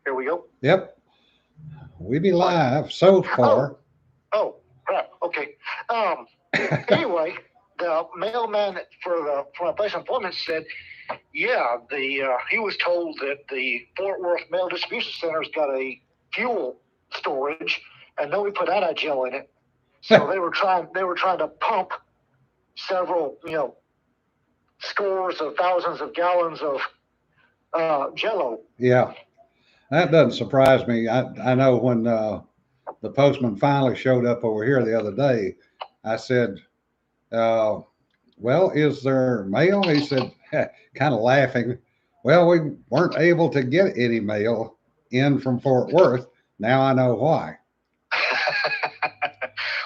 Here we go. Yep, we be live so Oh, far. oh, crap. Okay. Um. Anyway, the mailman for my place of employment said, yeah, he was told that the Fort Worth Mail Distribution Center's got a fuel storage, and nobody put anti-gel in it. So they were trying to pump several, scores of thousands of gallons of Jello. Yeah, that doesn't surprise me. I know when the postman finally showed up over here the other day, I said, uh, well, is there mail? He said, kind of laughing, well, we weren't able to get any mail in from Fort Worth. Now I know why.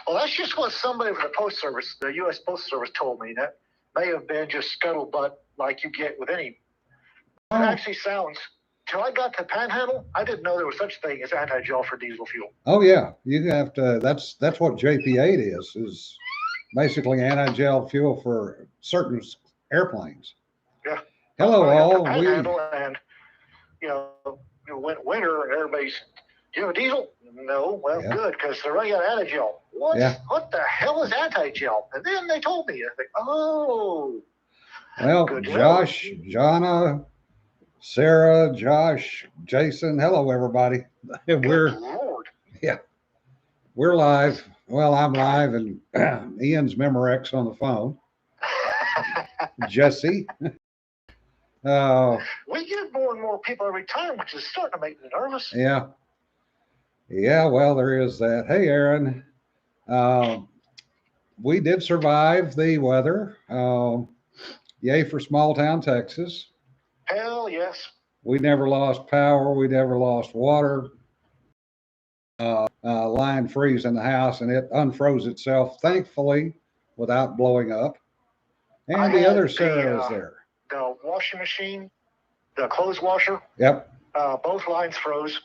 Well, that's just what somebody from the Post Service, the U.S. Postal Service, told me. That may have been just scuttlebutt like you get with any. It Oh, actually sounds. Till I got to Panhandle, I didn't know there was such a thing as anti-gel for diesel fuel. oh yeah, you have to. That's what JP8 is basically anti-gel fuel for certain airplanes. Yeah. Well, Hello, I got to all. We Panhandle, and winter, and everybody's. Do you have a diesel? No. Well, yeah, good, because they're running out of anti-gel. yeah. What the hell is anti-gel? And then they told me. I think, oh, Well, good to know. Josh, Jonna, Sarah, Josh, Jason. Hello, everybody. Good We're Lord. yeah, we're live. Well, I'm live, and Ian's Memorex on the phone. Jesse. Uh, We get more and more people every time, which is starting to make me nervous. yeah, yeah. Well, there is that. Hey, Aaron. Uh, we did survive the weather. Yay for small town Texas. Hell yes. We never lost power. We never lost water. Line freeze in the house, and it unfroze itself, thankfully, without blowing up. I And the had other Sarah is there. the washing machine, the clothes washer, Yep. both lines froze.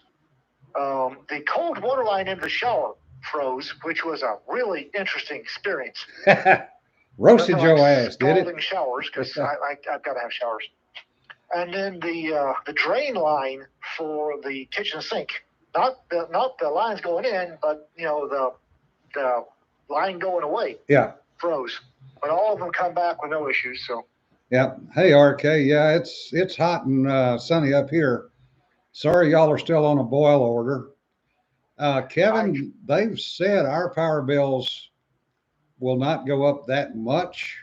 The cold water line in the shower froze, which was a really interesting experience. Roasted Remember, your like ass, did scalding it? showers because I've got to have showers. And then the drain line for the kitchen sink, not the lines going in, but the line going away Yeah. froze. But all of them come back with no issues. So Yeah. Hey, RK. Yeah, it's hot and sunny up here. Sorry, y'all are still on a boil order. I Kevin, they've said our power bills will not go up that much.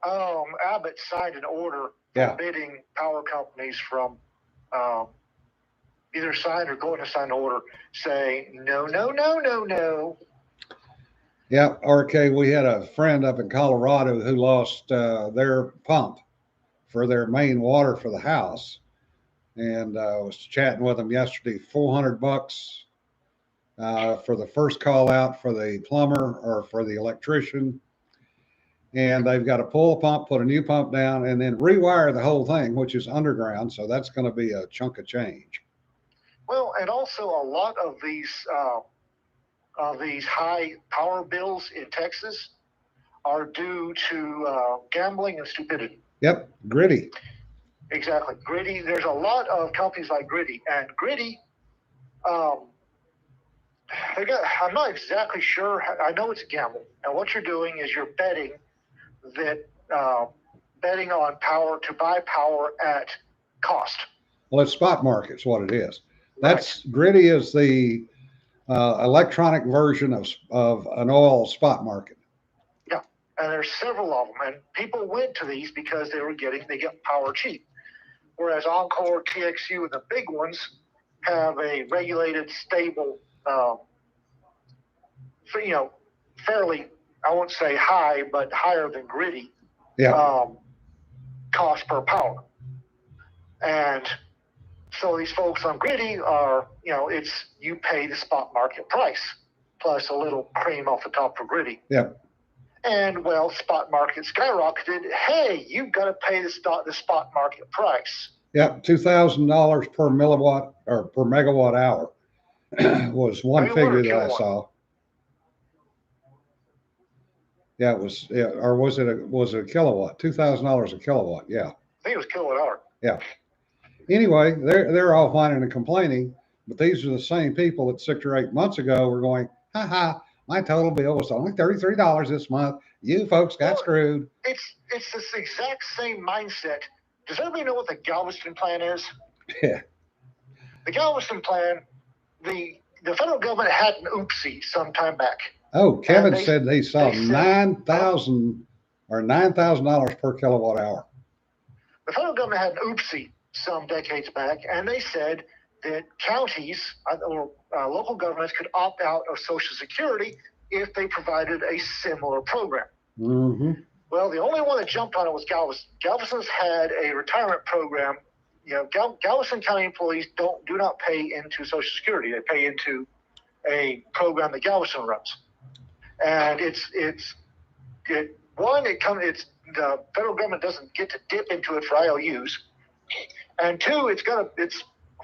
Abbott signed an order Yeah. forbidding power companies from um, either sign or going to sign an order saying no, no, no, no, no. Yeah, RK, we had a friend up in Colorado who lost their pump for their main water for the house. And I was chatting with them yesterday. $400 for the first call out for the plumber or for the electrician. And they've got to pull a pump, put a new pump down, and then rewire the whole thing, which is underground. So that's going to be a chunk of change. Well, and also a lot of these high power bills in Texas are due to gambling and stupidity. Yep, gritty. Exactly. Gritty. There's a lot of companies like Gritty, and Gritty. Um, I'm not exactly sure. I know it's a gamble, and what you're doing is you're that uh, betting on power to buy power at cost. Well, it's spot market, is what it is. Right. That's gritty is the electronic version of an oil spot market. Yeah. And there's several of them, and people went to these because they get power cheap. Whereas Encore, TXU, and the big ones have a regulated, stable, you know, fairly, I won't say high, but higher than Gritty Yeah. cost per power. And so these folks on Gritty are, it's you pay the spot market price plus a little cream off the top for Gritty. Yeah. And well, spot market skyrocketed. Hey, you've got to pay the spot market price. Yeah. $2,000 per milliwatt or per megawatt hour was one figure that I saw. Yeah, it was. Yeah, or was it a kilowatt? $2,000 a kilowatt. Yeah. I think it was kilowatt hour. Yeah. Anyway, they're all whining and complaining, but these are the same people that 6 or 8 months ago were going, ha ha, my total bill was only $33 this month. You folks got Well, screwed. it's this exact same mindset. Does everybody know what the Galveston Plan is? Yeah. The Galveston Plan, the federal government had an oopsie some time back. Oh, Kevin they- said he saw they said- 9,000 or $9,000 per kilowatt hour. The federal government had an oopsie some decades back, and they said that counties or local governments could opt out of Social Security if they provided a similar program. Mm-hmm. Well, the only one that jumped on it was Galveston. Galveston's had a retirement program. You know, Galveston County employees do not pay into Social Security. They pay into a program that Galveston runs, and it's the federal government doesn't get to dip into it for IOUs, and two, it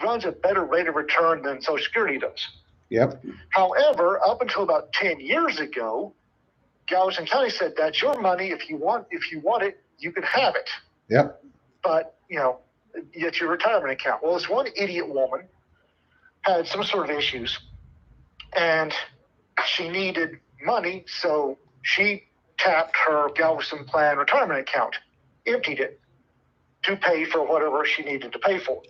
runs a better rate of return than Social Security does. Yep. However, up until about 10 years ago, Galveston County said that's your money. If you want it, you can have it. Yep. But it's your retirement account. Well, this one idiot woman had some sort of issues, and she needed money, so she tapped her Galveston Plan retirement account, emptied it to pay for whatever she needed to pay for,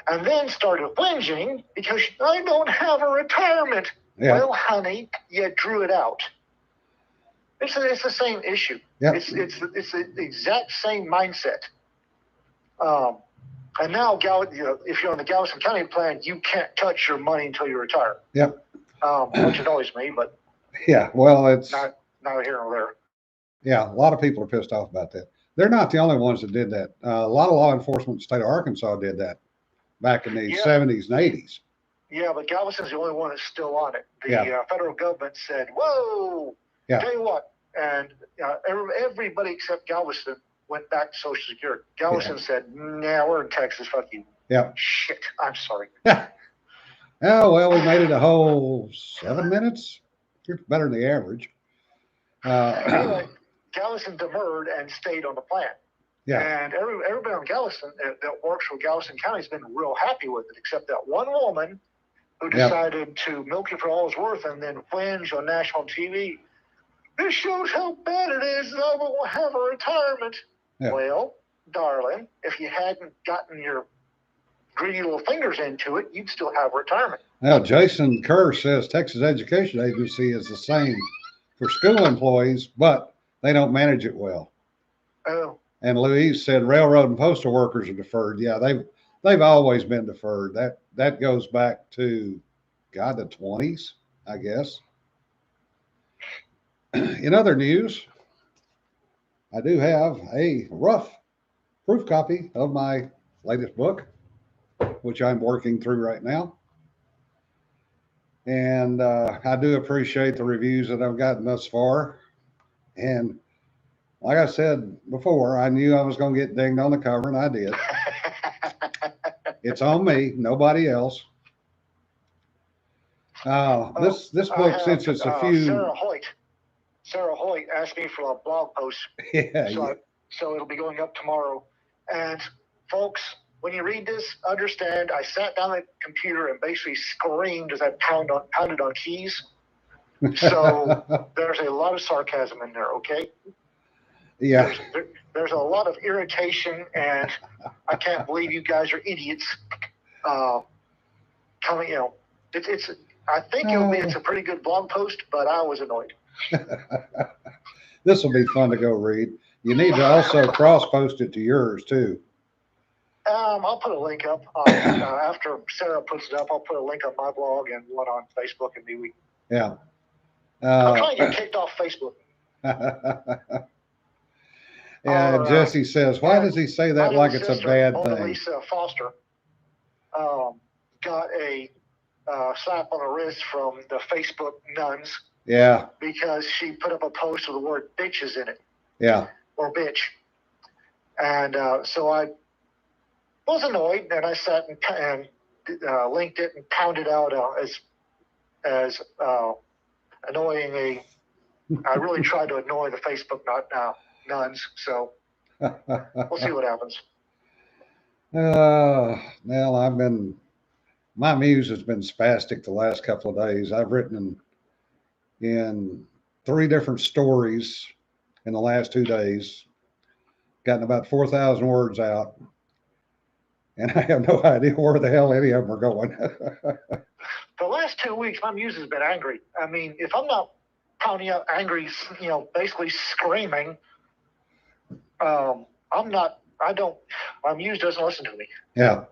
and then started whinging because I don't have a retirement. Yeah. Well, honey, you drew it out. It's the same issue. Yep. It's the exact same mindset. And now, if you're on the Galveston County plan, you can't touch your money until you retire. Yep. Which annoys me, but Yeah. Well, it's not here nor there. yeah. A lot of people are pissed off about that. They're not the only ones that did that. A lot of law enforcement in the state of Arkansas did that back in the Yeah. 70s and 80s. Yeah, but Galveston's the only one that's still on it. The Yeah. federal government said, "Whoa, Yeah. tell you what," and everybody except Galveston went back to Social Security. Galveston said, "Nah, we're in Texas. Fuck you." Yeah. Shit, I'm sorry. Oh, well, we made it a whole 7 minutes. You're better than the average. Anyway, Galveston demurred and stayed on the plan. Yeah. And everybody on Galveston that works for Galveston County has been real happy with it, except that one woman who decided to milk it for all it's worth and then whinge on national TV. This shows how bad it is that I won't have a retirement. Yeah. Well, darling, if you hadn't gotten your greedy little fingers into it, you'd still have retirement. Now, Jason Kerr says Texas Education Agency is the same for school employees, but they don't manage it well. Oh, And Louise said railroad and postal workers are deferred. Yeah, they've always been deferred. That goes back to the 20s, I guess. In other news, I do have a rough proof copy of my latest book, which I'm working through right now. And I do appreciate the reviews that I've gotten thus far. And like I said before, I knew I was going to get dinged on the cover, and I did. It's on me, nobody else. This book, since it's a few. Sarah Hoyt asked me for a blog post. Yeah. So it'll be going up tomorrow. And folks, when you read this, understand I sat down at the computer and basically screamed as I pounded on keys. So there's a lot of sarcasm in there, okay? Yeah. There's a lot of irritation, and I can't believe you guys are idiots. I think it's a pretty good blog post, but I was annoyed. This will be fun to go read. You need to also cross-post it to yours too. I'll put a link up after Sarah puts it up. I'll put a link on my blog and one on Facebook and MeWe. Yeah. I'm trying to get kicked off Facebook. Yeah, Jesse says, why does he say that like it's a bad thing? Lisa Foster got a slap on the wrist from the Facebook nuns. Yeah. Because she put up a post with the word bitches in it. Yeah. Or bitch. And so I was annoyed, and I sat and linked it and pounded out as annoying I really tried to annoy the Facebook nuns, so we'll see what happens. Well, my muse has been spastic the last couple of days. I've written in 3 different stories in the last 2 days, gotten about 4,000 words out, and I have no idea where the hell any of them are going. The last 2 weeks, my muse has been angry. I mean, if I'm not pounding out angry, basically screaming, I'm not. I don't. My muse doesn't listen to me. Yeah.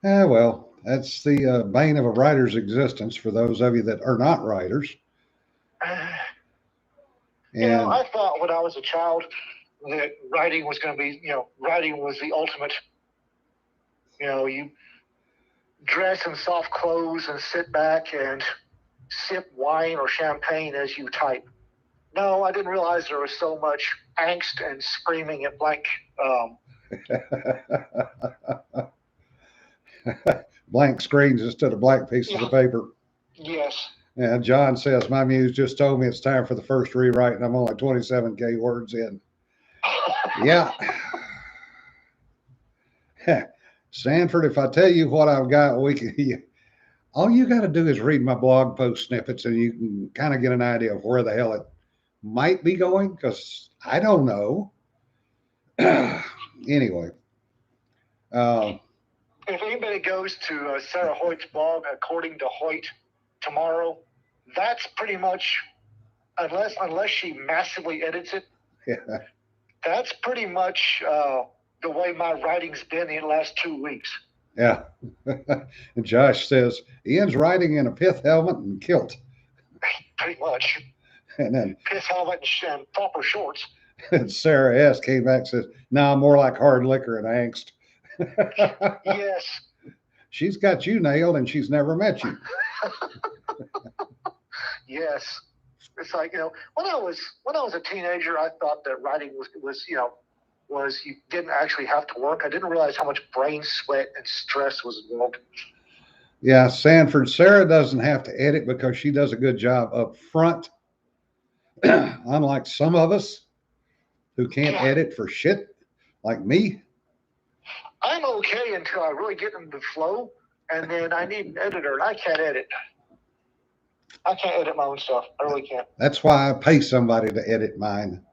Well, that's the bane of a writer's existence for those of you that are not writers. And I thought when I was a child that writing was going to be, writing was the ultimate. You dress in soft clothes and sit back and sip wine or champagne as you type. No, I didn't realize there was so much angst and screaming at blank. Blank screens instead of blank pieces of paper. Yes. And John says, my muse just told me it's time for the first rewrite, and I'm only 27K words in. Yeah. Sanford, if I tell you what I've got, all you got to do is read my blog post snippets, and you can kind of get an idea of where the hell it might be going, because I don't know. Anyway. If anybody goes to Sarah Hoyt's blog, According to Hoyt, tomorrow, that's pretty much, unless she massively edits it, Yeah. That's pretty much the way my writing's been in the last 2 weeks. Yeah. And Josh says, Ian's riding in a pith helmet and kilt. Pretty much. And then pith helmet and proper shorts. And Sarah S. came back and says, no, more like hard liquor and angst. Yes. She's got you nailed and she's never met you. Yes. It's like, when I was a teenager, I thought that writing was you didn't actually have to work. I didn't realize how much brain sweat and stress was involved. Yeah, Sanford, Sarah doesn't have to edit because she does a good job up front. Unlike some of us who can't edit for shit, like me. I'm okay until I really get into the flow, and then I need an editor, and I can't edit. I can't edit my own stuff. I really can't. That's why I pay somebody to edit mine.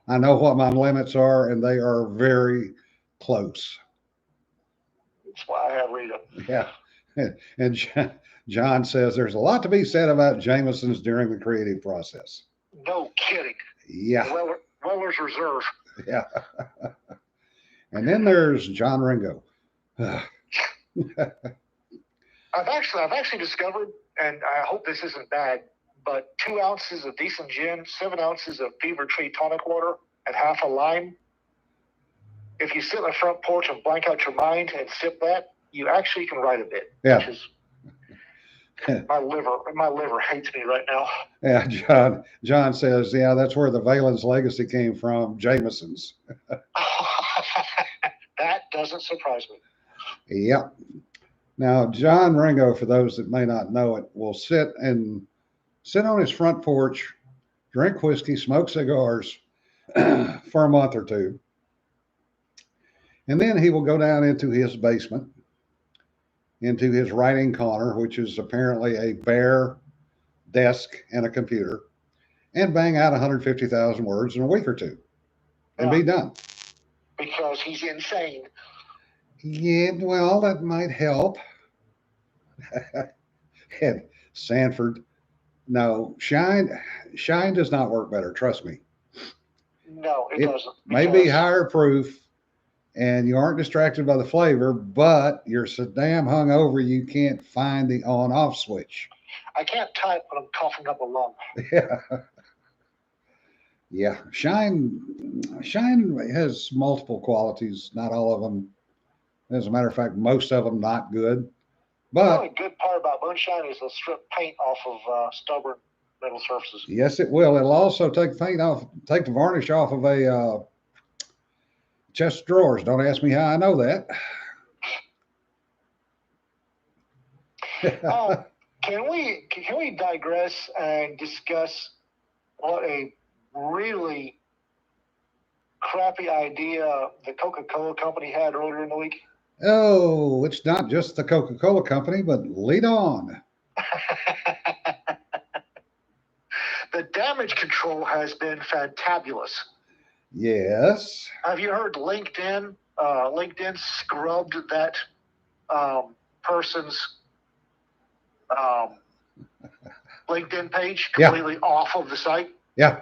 I know what my limits are, and they are very close. That's why I have Rita. Yeah. And John says there's a lot to be said about Jameson's during the creative process. No kidding. Yeah. Weller's Reserve. Yeah. And then there's John Ringo. I've actually discovered, and I hope this isn't bad, but 2 ounces of decent gin, 7 ounces of Fever Tree tonic water, and half a lime. If you sit on the front porch and blank out your mind and sip that, you actually can write a bit. Yeah. Which is, my liver hates me right now. Yeah, John says, yeah, that's where the Valens legacy came from, Jameson's. That doesn't surprise me. Yep. Now, John Ringo, for those that may not know it, will sit on his front porch, drink whiskey, smoke cigars for a month or two. And then he will go down into his basement, into his writing corner, which is apparently a bare desk and a computer, and bang out 150,000 words in a week or two and be done. Because he's insane. Yeah, well, that might help. And Sanford, no, Shine does not work better. Trust me. No, it doesn't. May be higher proof, and you aren't distracted by the flavor, but you're so damn hungover you can't find the on-off switch. I can't type when I'm coughing up a lung. Yeah. Yeah. Shine has multiple qualities. Not all of them. As a matter of fact, most of them not good. But the only good part about moonshine is it'll strip paint off of stubborn metal surfaces. Yes, it will. It'll also take the varnish off of a chest of drawers. Don't ask me how I know that. Can we digress and discuss what a really crappy idea the Coca-Cola company had earlier in the week? Oh, it's not just the Coca-Cola company, but lead on. The damage control has been fantabulous. Yes. Have you heard LinkedIn? LinkedIn scrubbed that person's LinkedIn page completely off of the site. Yeah.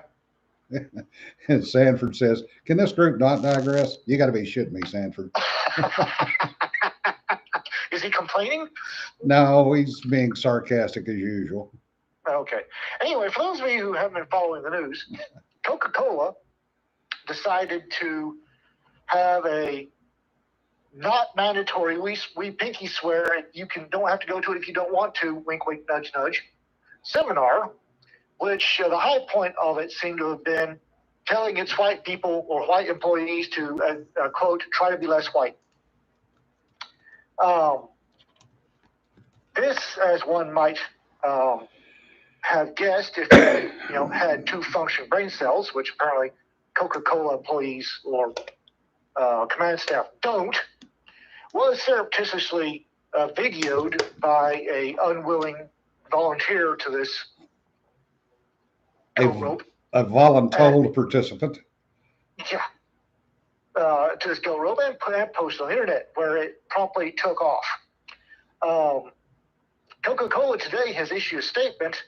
And Sanford says, "Can this group not digress?" You got to be shitting me, Sanford. Is he complaining? No, he's being sarcastic as usual. Okay. Anyway, for those of you who haven't been following the news, Coca-Cola decided to have a not mandatory, we pinky swear, you don't have to go to it if you don't want to, wink, wink, nudge, nudge, seminar, which the high point of it seemed to have been telling its white people or white employees to, quote, try to be less white. This, as one might have guessed, if they had two functioning brain cells, which apparently Coca-Cola employees or command staff don't, was surreptitiously videoed by a unwilling volunteer to this goat rope. A voluntold participant. Yeah. To this goat rope and posted on the internet, where it promptly took off. Coca-Cola today has issued a statement.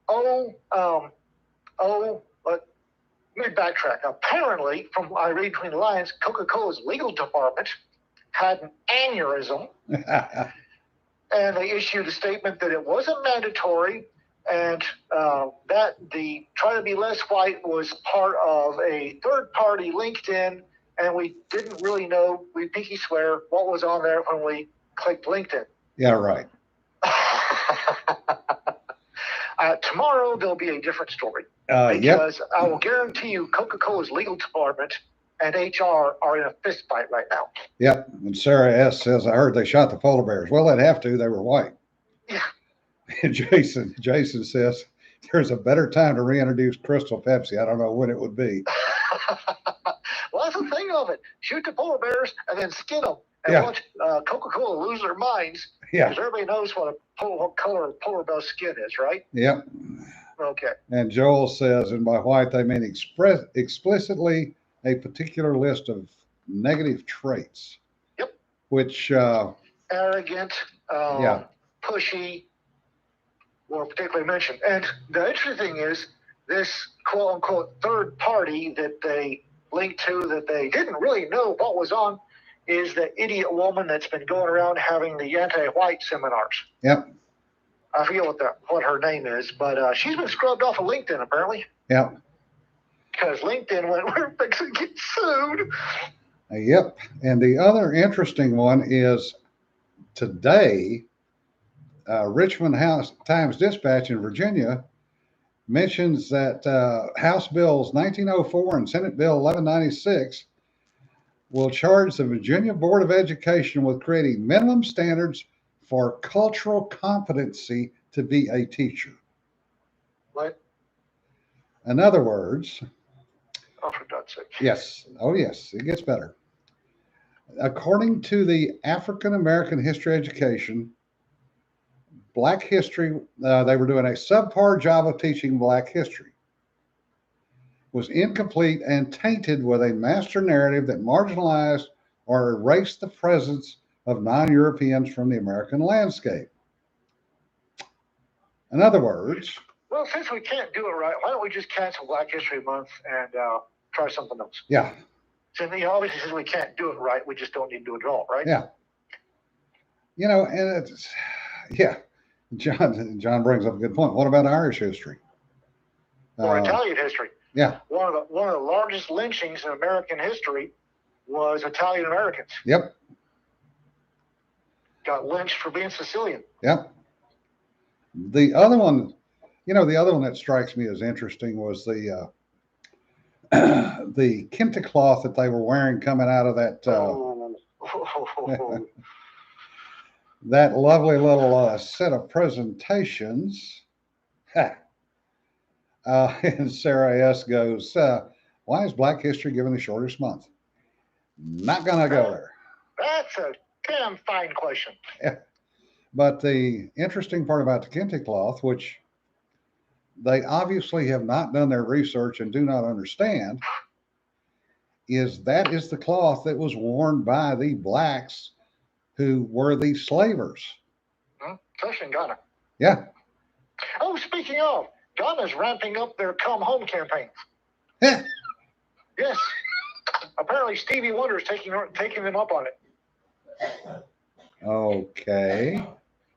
Let me backtrack. Apparently, from I read between the lines, Coca-Cola's legal department had an aneurysm, and they issued a statement that it wasn't mandatory, and that the try to be less white was part of a third-party LinkedIn, and we didn't really know, we pinky swear, what was on there when we clicked LinkedIn. Yeah, right. Tomorrow, there'll be a different story. Because I will guarantee you Coca-Cola's legal department and HR are in a fist fight right now. Yep. And Sarah S. says, "I heard they shot the polar bears." Well, they'd have to. They were white. Yeah. And Jason says, "There's a better time to reintroduce Crystal Pepsi. I don't know when it would be." Well, that's the thing of it. Shoot the polar bears and then skin them and watch Coca-Cola lose their minds. Yeah. Because everybody knows what color a polar bear skin is, right? Yep. Okay. And Joel says, and by white, they mean explicitly a particular list of negative traits. Yep. Which arrogant, pushy, were particularly mentioned. And the interesting thing is, this quote unquote third party that they linked to that they didn't really know what was on is the idiot woman that's been going around having the anti-white seminars. Yep. I forget what her name is, but she's been scrubbed off of LinkedIn apparently. Yep. Because LinkedIn went, we're fixing to get sued. Yep. And the other interesting one is today, Richmond Times-Dispatch in Virginia mentions that House Bills 1904 and Senate Bill 1196 will charge the Virginia Board of Education with creating minimum standards for cultural competency to be a teacher. What? In other words, oh, for God's sake. Yes. Oh, yes. It gets better. According to the African American History Education, Black history, they were doing a subpar job of teaching Black history. Was incomplete and tainted with a master narrative that marginalized or erased the presence of non-Europeans from the American landscape. In other words, well, since we can't do it right, why don't we just cancel Black History Month and try something else? Yeah. So, obviously, since we can't do it right, we just don't need to do it at all, right? Yeah. And it's, John brings up a good point. What about Irish history? Or Italian history? Yeah. One of the largest lynchings in American history was Italian Americans. Yep. Got lynched for being Sicilian. Yep. The other one that strikes me as interesting was the the kente cloth that they were wearing coming out of that that lovely little set of presentations. And Sarah S. goes, Why is Black History given the shortest month? Not gonna go there. That's a damn fine question. But the interesting part about the kente cloth, which they obviously have not done their research and do not understand, is that is the cloth that was worn by the blacks who were the slavers. Especially in Ghana. Yeah. Oh, speaking of, Ghana's ramping up their Come Home campaign. Yeah. Yes. Apparently, Stevie Wonder's taking them up on it. Okay.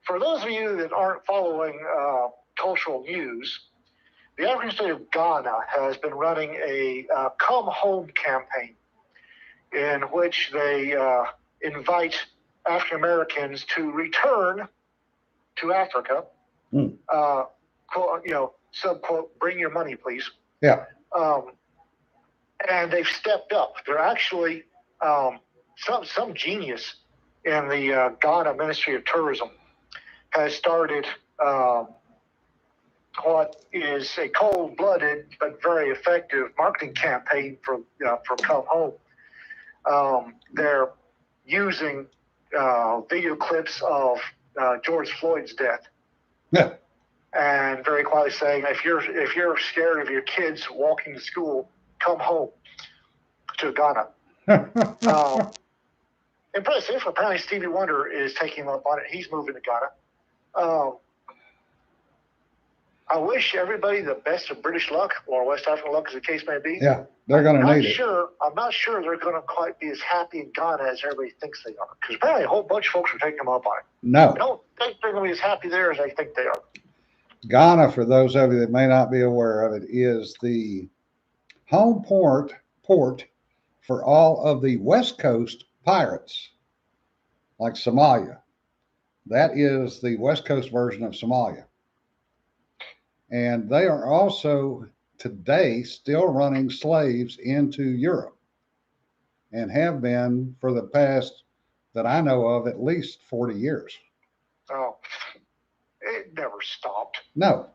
For those of you that aren't following cultural news, the African state of Ghana has been running a Come Home campaign in which they invite African Americans to return to Africa. Quote, subquote, bring your money, please. Yeah. And they've stepped up. They're actually some genius in the Ghana Ministry of Tourism has started what is a cold-blooded but very effective marketing campaign for Come Home. They're using video clips of George Floyd's death. Yeah. And very quietly saying, if you're scared of your kids walking to school, come home to Ghana. Impressive. Apparently, Stevie Wonder is taking up on it. He's moving to Ghana. I wish everybody the best of British luck or West African luck, as the case may be. Yeah, they're going to need it. I'm not sure they're going to quite be as happy in Ghana as everybody thinks they are. Because apparently a whole bunch of folks are taking them up on it. No. I don't think they're going to be as happy there as they think they are. Ghana, for those of you that may not be aware of it, is the home port for all of the West Coast pirates, like Somalia. That is the West Coast version of Somalia. And they are also today still running slaves into Europe and have been for the past, that I know of, at least 40 years. Oh, it never stopped. No.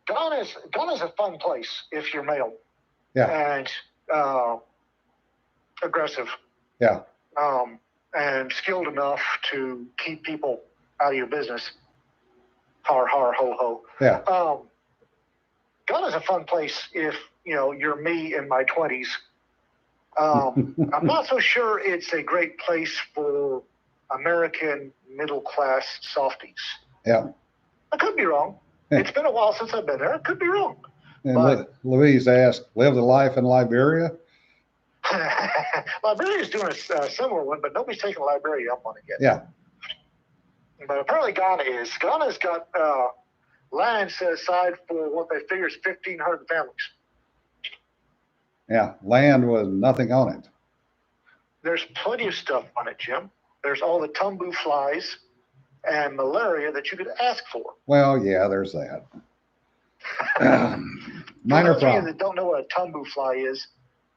Ghana's a fun place if you're male. Yeah. And aggressive. Yeah. And skilled enough to keep people out of your business. Har, har, ho, ho. Yeah. Ghana's a fun place if, you're me in my 20s. I'm not so sure it's a great place for American middle-class softies. Yeah. I could be wrong. It's been a while since I've been there. I could be wrong. And Louise asked, live the life in Liberia? Liberia's doing a similar one, but nobody's taking Liberia up on it yet. Yeah. But apparently Ghana is. Ghana's got land set aside for what they figure is 1,500 families. Yeah, land with nothing on it. There's plenty of stuff on it, Jim. There's all the tumbu flies and malaria that you could ask for. Well, yeah, there's that. For Minor those of you problem. that don't know what a tumbu fly is,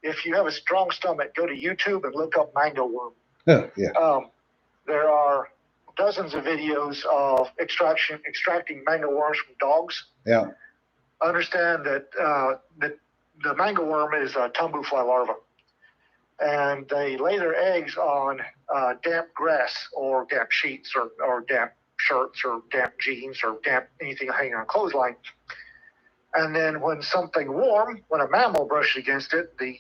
if you have a strong stomach, go to YouTube and look up mango worm. Yeah. There are dozens of videos of extracting mango worms from dogs. Yeah. Understand that the mango worm is a tumbu fly larva, and they lay their eggs on damp grass or damp sheets or damp shirts or damp jeans or damp anything hanging on a clothesline. And then when something warm, when a mammal brushes against it, the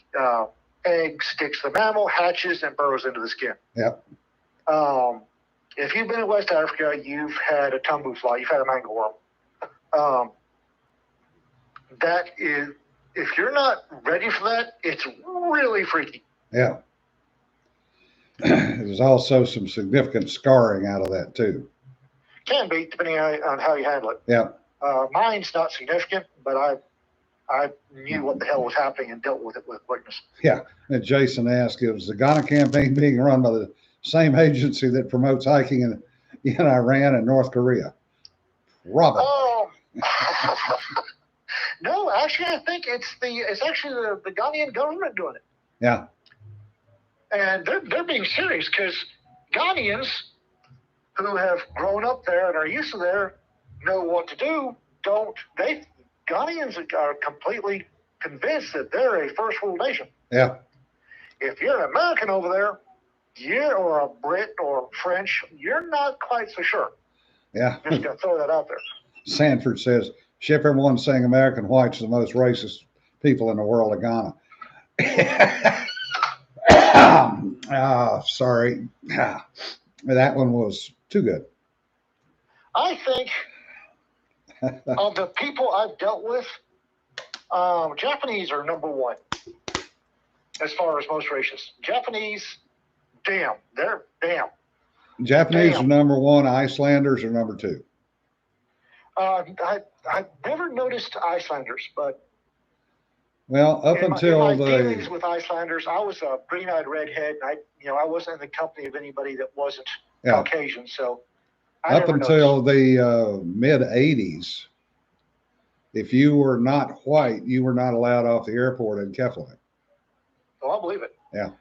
egg sticks to the mammal, hatches, and burrows into the skin. Yep. If you've been in West Africa, you've had a tumbu fly, you've had a mango worm. That is, if you're not ready for that, it's really freaky. Yeah. There's also some significant scarring out of that too. Can be, depending on how you handle it. Yeah. Mine's not significant, but I knew what the hell was happening and dealt with it with quickness. Yeah. And Jason asked, is the Ghana campaign being run by the same agency that promotes hiking in Iran and North Korea? Probably. No, actually, I think it's actually the Ghanaian government doing it. Yeah. And they're being serious because Ghanaians who have grown up there and are used to there know what to do. Ghanaians are completely convinced that they're a first world nation. Yeah. If you're an American over there, or a Brit or French, you're not quite so sure. Yeah. Just gonna throw that out there. Sanford says, ship everyone saying American whites are the most racist people in the world of Ghana. Sorry. That one was too good. I think of the people I've dealt with, Japanese are number one as far as most racist. Japanese, damn. Japanese Damn. are number one. Icelanders are number two. I've never noticed Icelanders, but Well, up in until my the dealings with Icelanders, I was a green-eyed redhead, and I wasn't in the company of anybody that wasn't Caucasian, so I up never until noticed. the mid '80s, if you were not white, you were not allowed off the airport in Keflavik. Oh, I believe it. Yeah.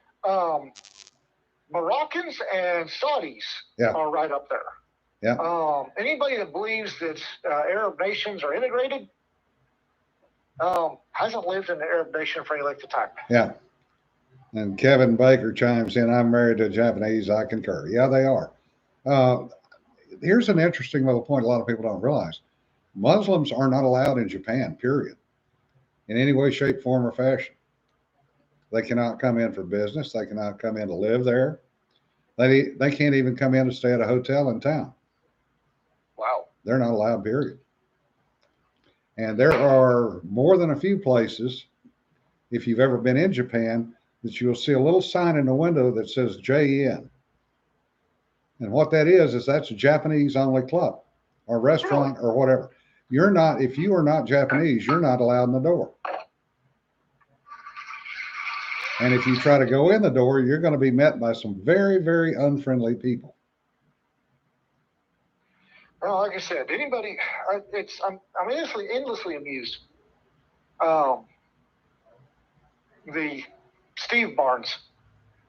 Moroccans and Saudis are right up there. Yeah. Anybody that believes that Arab nations are integrated hasn't lived in the Arab nation for any length of time. Yeah. And Kevin Baker chimes in, I'm married to a Japanese. I concur. Yeah, they are. Here's an interesting little point a lot of people don't realize. Muslims are not allowed in Japan, period, in any way, shape, form, or fashion. They cannot come in for business. They cannot come in to live there. They can't even come in to stay at a hotel in town. Wow. They're not allowed, period. And there are more than a few places, if you've ever been in Japan, that you'll see a little sign in the window that says JN. And what that is that's a Japanese only club or restaurant or whatever. If you are not Japanese, you're not allowed in the door. And if you try to go in the door, you're going to be met by some very, very unfriendly people. Well, like I said, anybody, I'm endlessly amused. The Steve Barnes,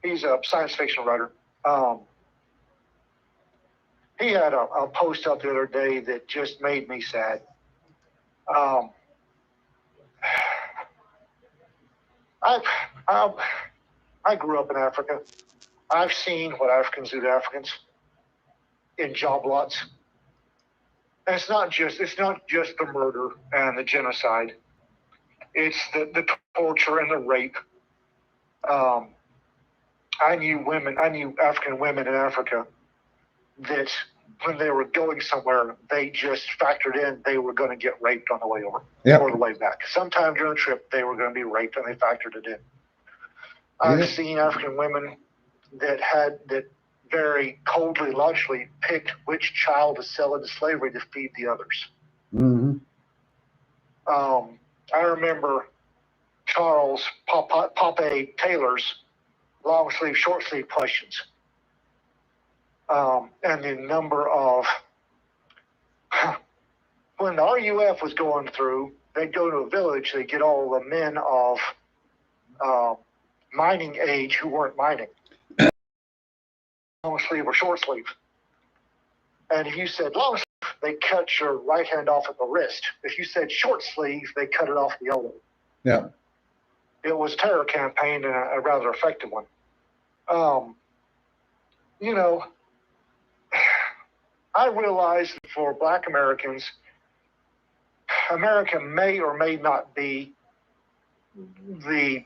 he's a science fiction writer. He had a post up the other day that just made me sad. I grew up in Africa. I've seen what Africans do to Africans in job lots. And it's not just the murder and the genocide. It's the torture and the rape. I knew African women in Africa that when they were going somewhere, they just factored in they were going to get raped on the way over or the way back. Sometime during the trip, they were going to be raped, and they factored it in. I've seen African women that very coldly, logically picked which child to sell into slavery to feed the others. Mm-hmm. I remember Charles Poppe Taylor's long sleeve, short sleeve questions. And the number of, when the RUF was going through, they'd go to a village, they'd get all the men of mining age who weren't mining. Long sleeve or short sleeve. And if you said long sleeve, they cut your right hand off at the wrist. If you said short sleeve, they cut it off the elbow. Yeah. It was a terror campaign and a rather effective one. I realize that for Black Americans, America may or may not be the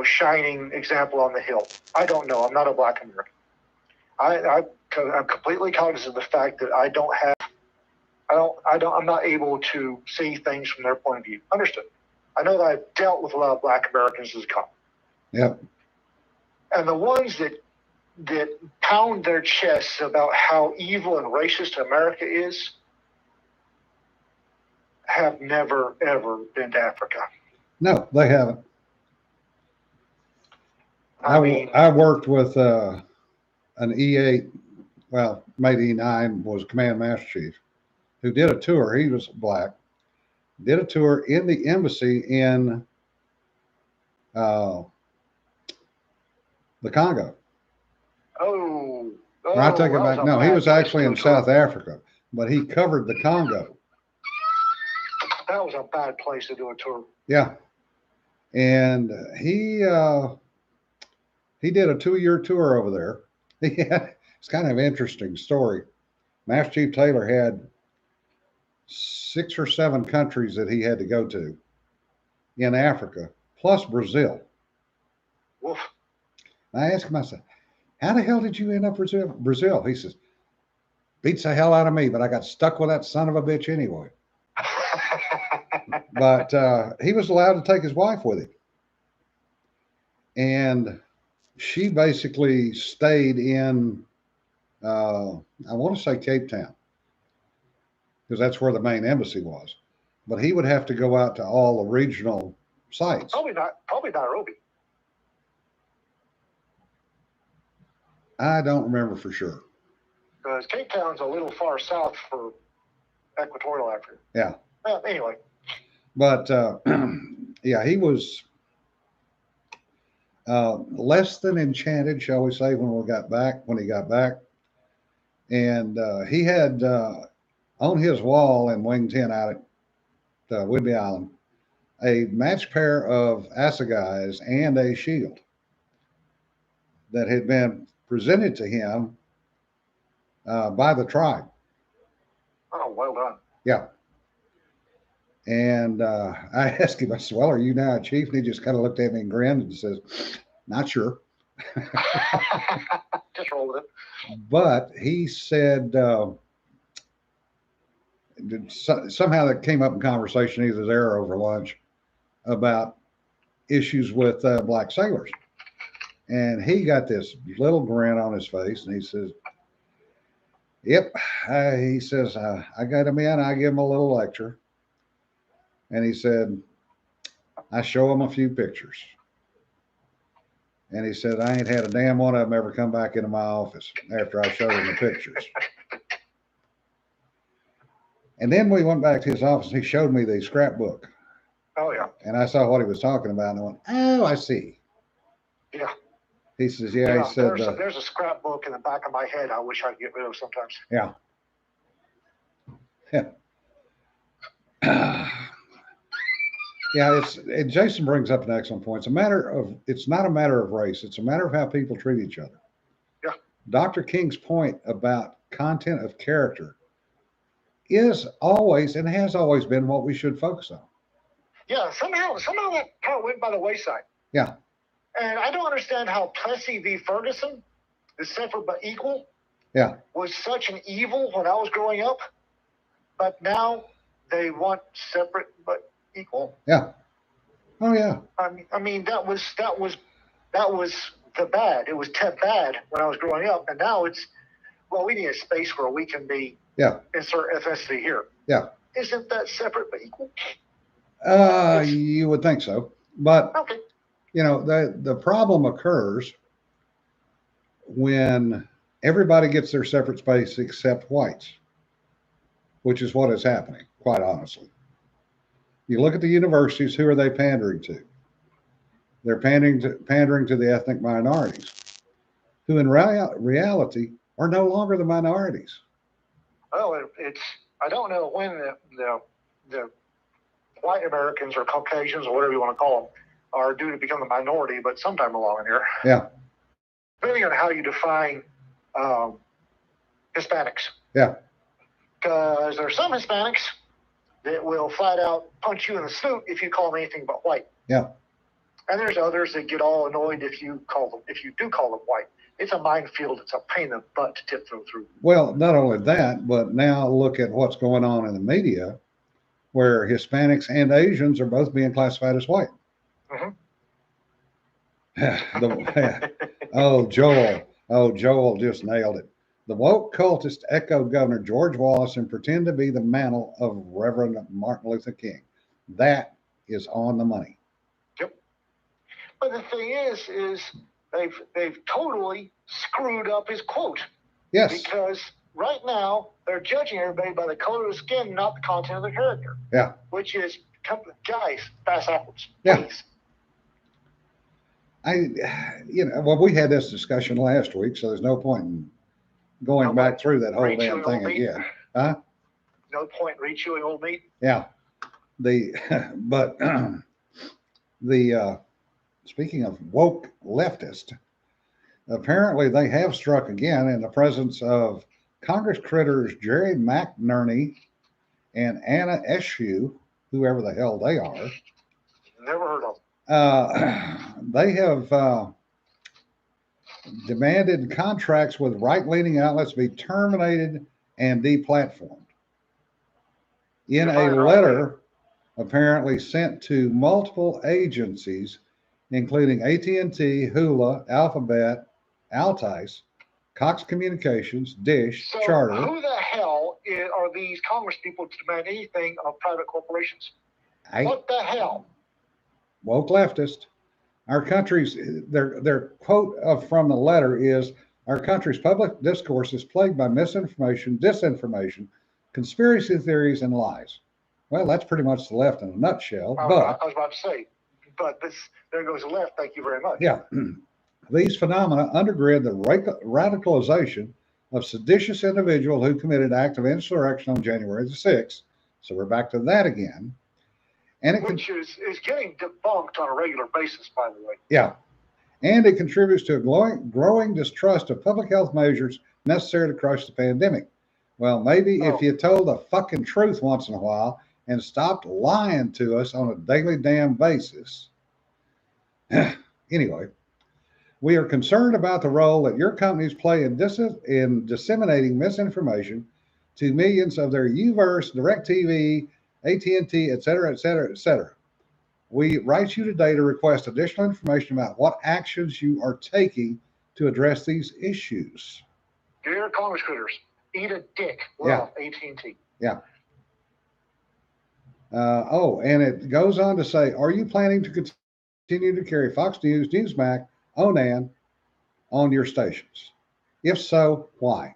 shining example on the hill. I don't know. I'm not a Black American. I'm completely cognizant of the fact that I'm not able to see things from their point of view. Understood. I know that I've dealt with a lot of Black Americans as a cop. Yep. And the ones that pound their chests about how evil and racist America is have never, ever been to Africa. No, they haven't. I worked with an E8, mate E9 was command master chief, who did a tour. He was Black. Did a tour in the embassy in the Congo. I take it back. No, he was actually in South Africa, but he covered the Congo. That was a bad place to do a tour. Yeah. And he did a 2-year tour over there. It's kind of an interesting story. Master Chief Taylor had 6 or 7 countries that he had to go to in Africa, plus Brazil. Woof. And I asked him, I said, how the hell did you end up Brazil? He says, beats the hell out of me, but I got stuck with that son of a bitch anyway. But he was allowed to take his wife with him. And she basically stayed in, I want to say Cape Town, because that's where the main embassy was. But he would have to go out to all the regional sites. Probably Nairobi. I don't remember for sure. Because Cape Town's a little far south for Equatorial Africa. Yeah. Well, anyway. But yeah, he was less than enchanted, shall we say, when he got back. And he had on his wall in Wing 10 out at Whidbey Island a matched pair of assegais and a shield that had been presented to him by the tribe. Oh, well done. Yeah. And I asked him, I said, well, are you now a chief? And he just kind of looked at me and grinned and says, not sure. Just roll with it. But he said somehow that came up in conversation either there or over lunch about issues with black sailors. And he got this little grin on his face and he says, yep. He says, I got him in, I give him a little lecture. And he said, I show him a few pictures. And he said, I ain't had a damn one of them ever come back into my office after I showed him the pictures. And then we went back to his office and he showed me the scrapbook. Oh, yeah. And I saw what he was talking about and I went, oh, I see. Yeah. He says, yeah, he said, there's a scrapbook in the back of my head I wish I'd get rid of sometimes. Yeah. Yeah. Yeah, Jason brings up an excellent point. It's not a matter of race. It's a matter of how people treat each other. Yeah. Dr. King's point about content of character is always and has always been what we should focus on. Yeah, somehow that part went by the wayside. Yeah. And I don't understand how Plessy v. Ferguson, the separate but equal, yeah, was such an evil when I was growing up, but now they want separate but equal. Yeah. Oh yeah. I mean that was the bad. It was bad when I was growing up, and now it's we need a space where we can be. Yeah. Insert FSC here. Yeah. Isn't that separate but equal? You would think so, but okay. You know the problem occurs when everybody gets their separate space except whites, which is what is happening. Quite honestly. You look at the universities, who are they pandering to? They're pandering to the ethnic minorities, who in reality are no longer the minorities. Well, I don't know when the white Americans or Caucasians or whatever you want to call them are due to become the minority, but sometime along in here. Yeah. Depending on how you define Hispanics. Yeah. Because there are some Hispanics that will flat out punch you in the snoot if you call them anything but white. Yeah. And there's others that get all annoyed if you do call them white. It's a minefield. It's a pain in the butt to tiptoe through. Well, not only that, but now look at what's going on in the media, where Hispanics and Asians are both being classified as white. Mm-hmm. Joel just nailed it. The woke cultists echo Governor George Wallace and pretend to be the mantle of Reverend Martin Luther King. That is on the money. Yep. But the thing is they've totally screwed up his quote. Yes. Because right now they're judging everybody by the color of the skin, not the content of the character. Yeah. Which is, guys, fast backwards. Yeah. Please. We had this discussion last week, so there's no point in going back through that whole damn thing again. Huh? No point in rechewing old meat. Yeah. But The speaking of woke leftist, apparently they have struck again in the presence of Congress critters Jerry McNerney and Anna Eshoo, whoever the hell they are. Never heard of them. They have demanded contracts with right-leaning outlets be terminated and deplatformed. In a letter apparently sent to multiple agencies, including AT&T, Hula, Alphabet, Altice, Cox Communications, Dish, So Charter. who the hell are these Congress people to demand anything of private corporations? What the hell? Woke leftist. Our country's their quote from the letter is, "Our country's public discourse is plagued by misinformation, disinformation, conspiracy theories, and lies." Well, that's pretty much the left in a nutshell. I was about to say, but there goes the left. Thank you very much. Yeah. These phenomena undergird the radicalization of seditious individuals who committed acts of insurrection on January the 6th. So we're back to that again. And which is getting debunked on a regular basis, by the way. Yeah. And it contributes to a growing distrust of public health measures necessary to crush the pandemic. Well, maybe if you told the fucking truth once in a while and stopped lying to us on a daily damn basis. Anyway, we are concerned about the role that your companies play in disseminating misinformation to millions of their Uverse, DirecTV, AT&T, et cetera, et cetera, et cetera. We write you today to request additional information about what actions you are taking to address these issues. Dear Congress critters, eat a dick. Well, yeah. AT&T. Yeah. And it goes on to say, are you planning to continue to carry Fox News, Newsmax, Onan on your stations? If so, why?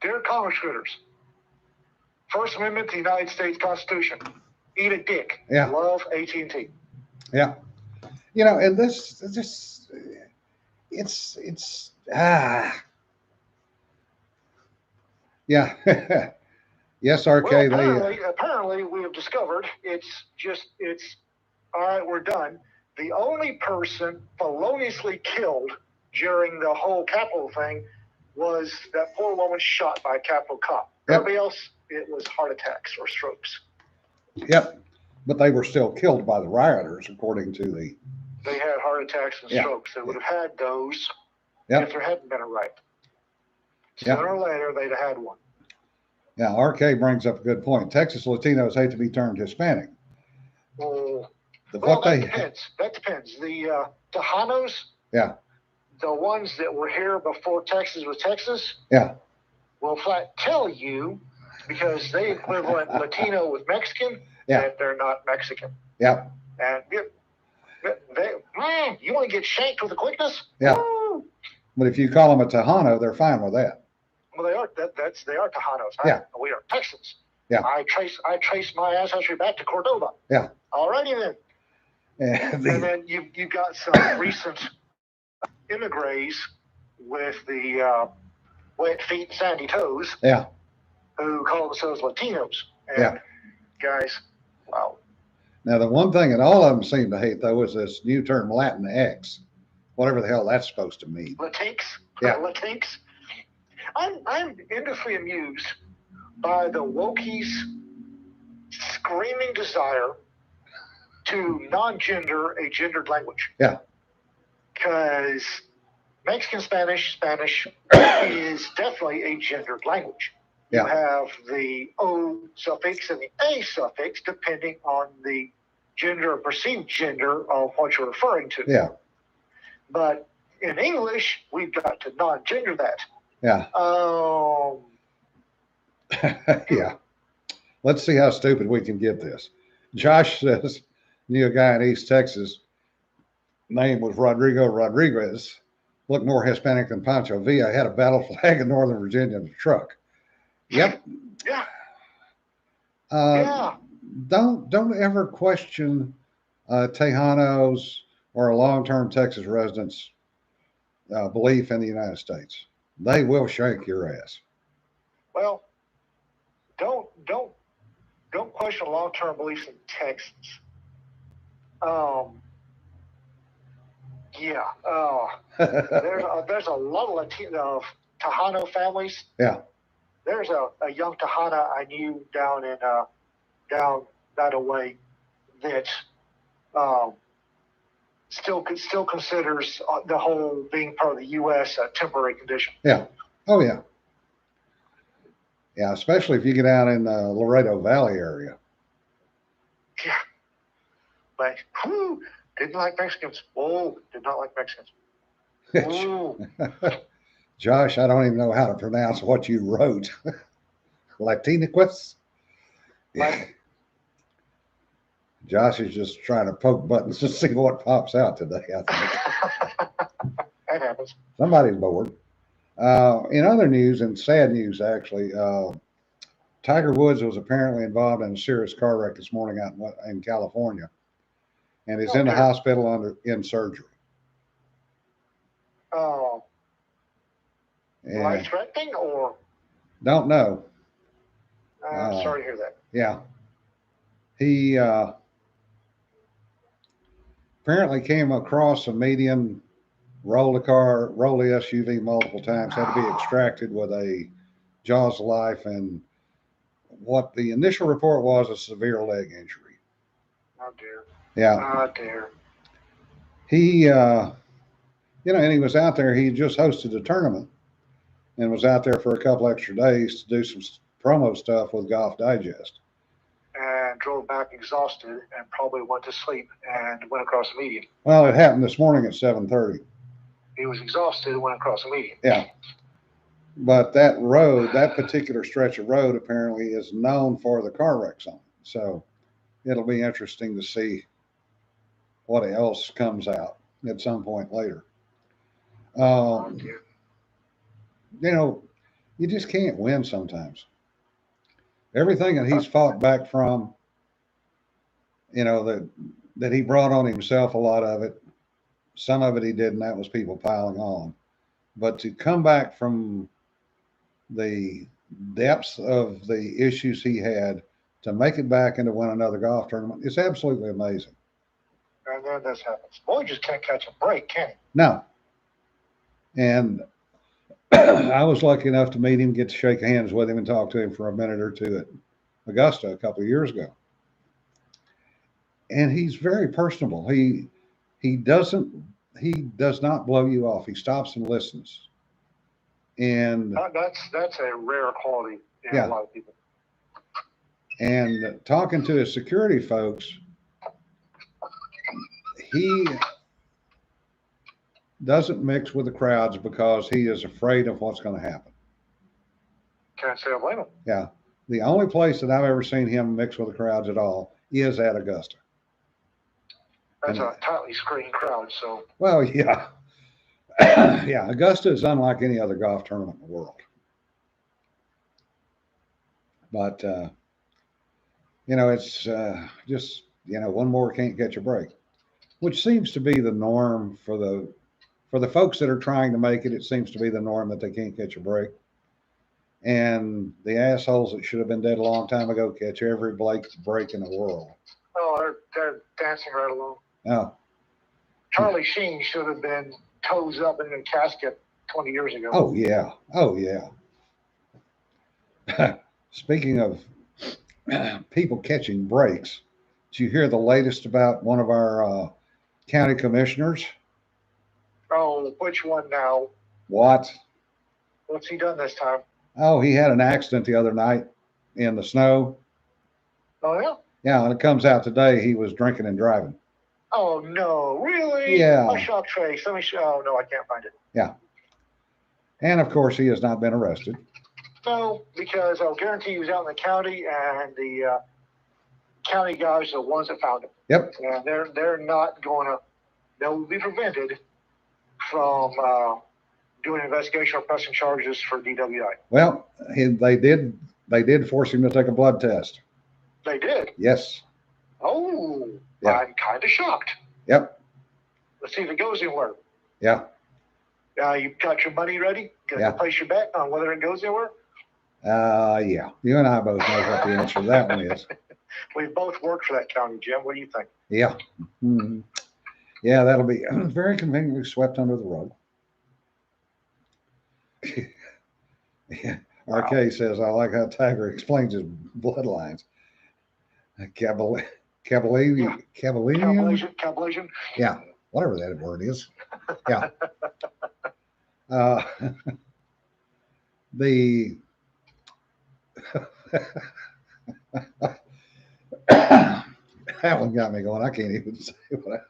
Dear Congress critters, First Amendment to the United States Constitution. Eat a dick. Yeah. Love AT&T. Yeah. You know, and this it's yeah. Yes, RK. Well, apparently we have discovered it's all right, we're done. The only person feloniously killed during the whole Capitol thing was that poor woman shot by a Capitol cop. Yep. Everybody else, it was heart attacks or strokes. Yep. But they were still killed by the rioters, according to the... They had heart attacks and strokes. They would have had those if there hadn't been a riot. Sooner or later, they'd have had one. Yeah, RK brings up a good point. Texas Latinos hate to be termed Hispanic. Well, that depends. That depends. The Tejanos, the ones that were here before Texas was Texas, will flat tell you, because they equivalent Latino with Mexican, that they're not Mexican. Yeah. And you want to get shanked with a quickness? Yeah. Woo! But if you call them a Tejano, they're fine with that. Well, they are. They are Tejanos. We are Texans. Yeah. I trace my ancestry back to Cordoba. Yeah. Alrighty then. And then you've got some recent immigrants with the wet feet and sandy toes. Yeah. Who call themselves Latinos. And guys, wow. Now, the one thing that all of them seem to hate, though, is this new term Latinx, whatever the hell that's supposed to mean. Latinx? Yeah. Latinx? I'm endlessly amused by the wokies' screaming desire to non-gender a gendered language. Yeah. Because Mexican Spanish is definitely a gendered language. Yeah. You have the O suffix and the A suffix depending on the gender or perceived gender of what you're referring to. Yeah. But in English, we've got to non-gender that. Yeah. Yeah. Let's see how stupid we can get this. Josh says, knew a guy in East Texas, name was Rodrigo Rodriguez, looked more Hispanic than Pancho Villa, had a battle flag in Northern Virginia in the truck. Yep. Yeah. Don't ever question Tejanos or long-term Texas residents' belief in the United States. They will shake your ass. Well, don't question long-term beliefs in Texans. Yeah. There's a lot of Latino Tejano families. Yeah. There's a young Tejana I knew down that way that still considers the whole being part of the U.S. a temporary condition. Yeah. Oh yeah. Yeah, especially if you get out in the Laredo Valley area. Yeah. But didn't like Mexicans. Oh, did not like Mexicans. Ooh. Josh, I don't even know how to pronounce what you wrote. Latiniquus? Yeah. Josh is just trying to poke buttons to see what pops out today, I think. That happens. Somebody's bored. In other news, and sad news actually, Tiger Woods was apparently involved in a serious car wreck this morning out in California, and is in the hospital in surgery. Oh. Life threatening or? Don't know. Sorry to hear that. Yeah. He apparently came across a median, rolled the SUV multiple times, had to be extracted with a jaws of life, and what the initial report was a severe leg injury. Oh dear. Yeah. Oh dear. He, and he was out there. He just hosted a tournament and was out there for a couple extra days to do some promo stuff with Golf Digest. And drove back exhausted and probably went to sleep and went across the median. Well, it happened this morning at 7:30. He was exhausted and went across the median. Yeah. But that road, that particular stretch of road, apparently is known for the car wrecks on it. So it'll be interesting to see what else comes out at some point later. You just can't win sometimes. Everything that he's fought back from, that he brought on himself, a lot of it, some of it he did, and that was people piling on. But to come back from the depths of the issues he had to make it back and to win another golf tournament, it's absolutely amazing. And then this happens. Boy, just can't catch a break, can he? No. And I was lucky enough to meet him, get to shake hands with him and talk to him for a minute or two at Augusta a couple of years ago. And he's very personable. He does not blow you off. He stops and listens. And that's a rare quality in a lot of people. And talking to his security folks, he doesn't mix with the crowds because he is afraid of what's going to happen. Can't say I blame him. Yeah. The only place that I've ever seen him mix with the crowds at all is at Augusta. That's a tightly screened crowd, so. Well, yeah. Yeah, Augusta is unlike any other golf tournament in the world. But, it's just, one more can't catch a break, which seems to be the norm for the folks that are trying to make it. It seems to be the norm that they can't catch a break. And the assholes that should have been dead a long time ago catch every break in the world. Oh, they're dancing right along. Oh. Charlie Sheen should have been toes up in a casket 20 years ago. Oh, yeah. Oh, yeah. Speaking of people catching breaks, did you hear the latest about one of our county commissioners? Oh, which one now? What? What's he done this time? Oh, he had an accident the other night in the snow. Oh, yeah? Yeah, and it comes out today he was drinking and driving. Oh, no, really? Yeah. My shop trace. Oh, no, I can't find it. Yeah. And, of course, he has not been arrested. No, because I'll guarantee he was out in the county, and the county guys are the ones that found him. Yep. And they're not going to, they'll be prevented from doing an investigation or pressing charges for DWI. Well, they did force him to take a blood test. They did? Yes. Oh, yeah. I'm kind of shocked. Yep. Let's see if it goes anywhere. Yeah. You got your money ready? Got to place your bet on whether it goes anywhere? Yeah. You and I both know what the answer to that one is. We've both worked for that county, Jim. What do you think? Yeah. Mhm. Yeah, that'll be very conveniently swept under the rug. Yeah. Wow. RK says, I like how Tiger explains his bloodlines. Cavalier, Yeah. Cavalier, Cablation. yeah, whatever that word is. Yeah. Uh, the that one got me going. I can't even say what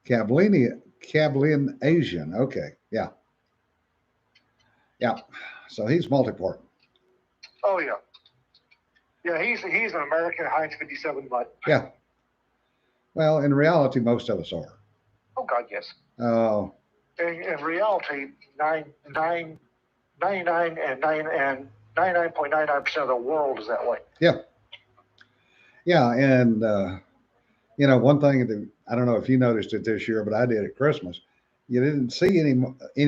Cablin Asian. Okay. Yeah. Yeah. So he's multi-part. Oh yeah. Yeah, he's an American Heinz 57 butt. Yeah. Well, in reality, most of us are. Oh God, yes. Uh, In reality, 99 and 99.99% of the world is that way. yeah. Yeah. And, one thing that I don't know if you noticed it this year, but I did at Christmas. You didn't see any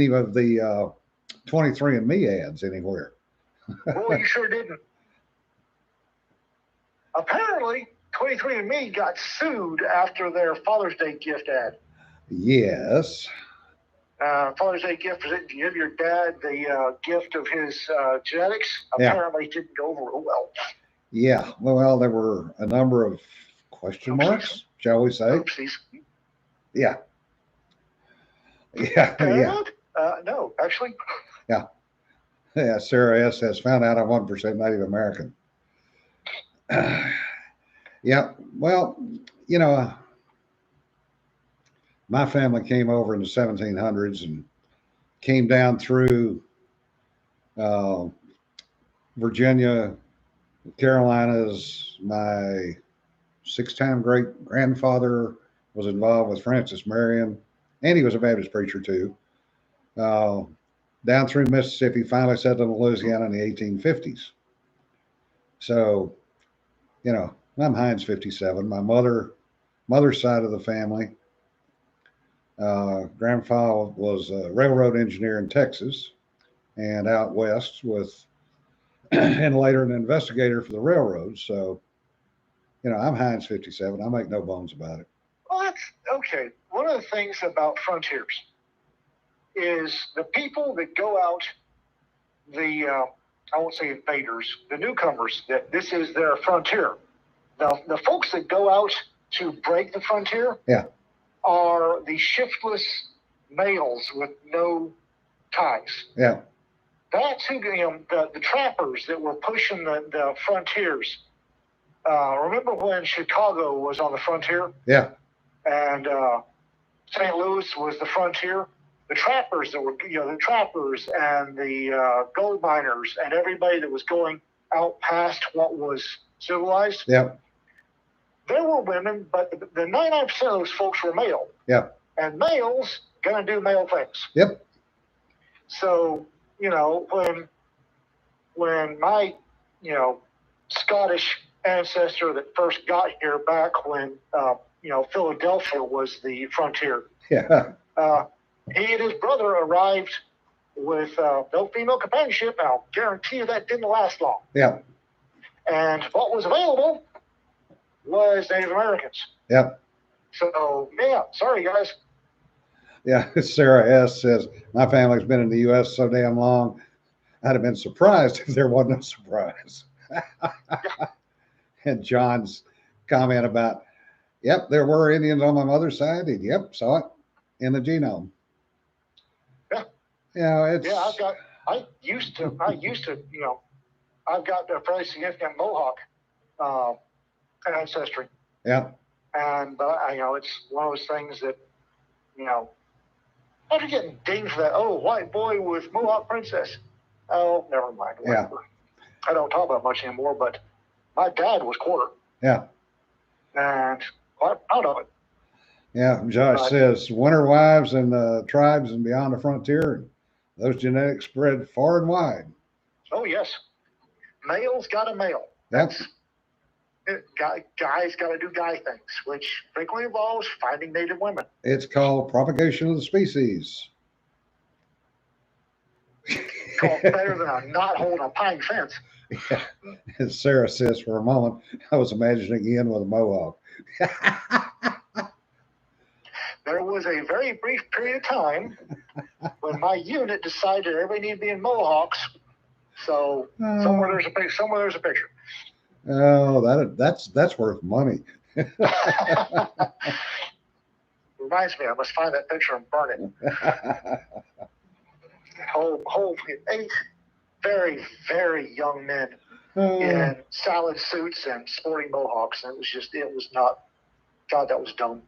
of the 23andMe ads anywhere. Boy, you sure didn't. Apparently, 23andMe got sued after their Father's Day gift ad. Yes. Father's Day gift was to give your dad the gift of his genetics. Yeah. Apparently, didn't go over real well. Yeah. Well, there were a number of question marks, shall we say? Oopsies. Yeah. Yeah. Yeah. No, actually. Yeah. Sarah S. has found out I'm 1% Native American. Yeah. Well, my family came over in the 1700s and came down through uh, Virginia, Carolinas. My six-time great grandfather was involved with Francis Marion, and he was a Baptist preacher too. Down through Mississippi, finally settled in Louisiana in the 1850s. So, I'm Heinz 57. My mother's side of the family, grandfather was a railroad engineer in Texas and out west and later an investigator for the railroads. So, I'm Heinz 57. I make no bones about it. Well, that's okay. One of the things about frontiers is the people that go out, I won't say invaders, the newcomers, that this is their frontier. Now, the folks that go out to break the frontier are the shiftless males with no ties. Yeah. That's who, the trappers that were pushing the frontiers. Remember when Chicago was on the frontier? Yeah. And St. Louis was the frontier? The trappers that were, the trappers and the gold miners and everybody that was going out past what was civilized. Yeah. There were women, but the 99% of those folks were male. Yeah. And males gonna do male things. Yep. So, when my, Scottish ancestor that first got here back when, Philadelphia was the frontier. Yeah. He and his brother arrived with no female companionship. And I'll guarantee you that didn't last long. Yeah. And what was available was Native Americans. Yep. So, sorry, guys. Yeah. Sarah S. says, my family's been in the U.S. so damn long, I'd have been surprised if there wasn't a surprise. And John's comment about, yep, there were Indians on my mother's side. And yep, saw it in the genome. Yeah. It's. I used to, I've got a fairly significant Mohawk ancestry. Yeah. And, it's one of those things that, after getting dinged for that, white boy with Mohawk princess. Oh, never mind. Whatever. Yeah. I don't talk about much anymore, but my dad was quarter. Yeah. And quite proud of it. Yeah. Josh says, winter wives and the tribes and beyond the frontier, those genetics spread far and wide. Oh, yes. Male's got a male. Yep. Guys got to do guy things, which frequently involves finding native women. It's called propagation of the species. It's called better than a not holding a pine fence. Yeah. As Sarah says, for a moment, I was imagining Ian with a mohawk. There was a very brief period of time when my unit decided everybody needed to be in mohawks. So somewhere there's a picture. Somewhere there's a picture. Oh, that's worth money. Reminds me, I must find that picture and burn it. Whole 8 very, very young men in solid suits and sporting mohawks. And it was not, God, that was dumb.